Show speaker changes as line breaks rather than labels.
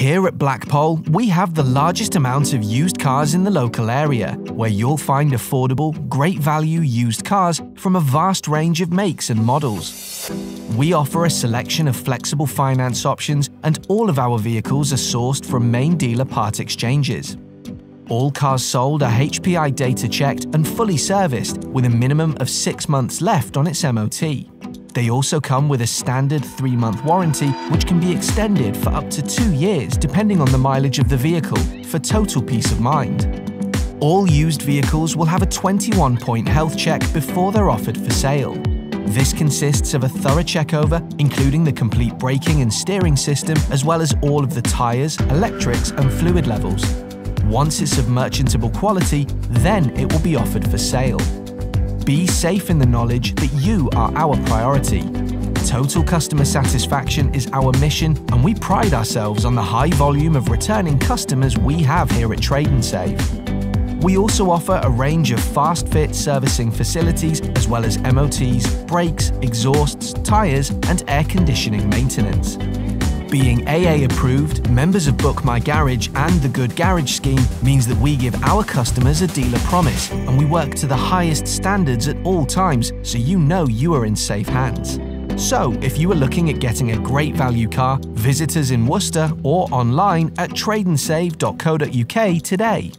Here at Blackpole, we have the largest amount of used cars in the local area, where you'll find affordable, great value used cars from a vast range of makes and models. We offer a selection of flexible finance options, and all of our vehicles are sourced from main dealer part exchanges. All cars sold are HPI data checked and fully serviced, with a minimum of 6 months left on its MOT. They also come with a standard 3-month warranty, which can be extended for up to 2 years depending on the mileage of the vehicle, for total peace of mind. All used vehicles will have a 21-point health check before they're offered for sale. This consists of a thorough checkover, including the complete braking and steering system, as well as all of the tyres, electrics and fluid levels. Once it's of merchantable quality, then it will be offered for sale. Be safe in the knowledge that you are our priority. Total customer satisfaction is our mission, and we pride ourselves on the high volume of returning customers we have here at Trade and Save. We also offer a range of fast fit servicing facilities, as well as MOTs, brakes, exhausts, tyres and air conditioning maintenance. Being AA approved, members of Book My Garage and the Good Garage scheme means that we give our customers a dealer promise, and we work to the highest standards at all times, so you know you are in safe hands. So, if you are looking at getting a great value car, visit us in Worcester or online at tradeandsave.co.uk today.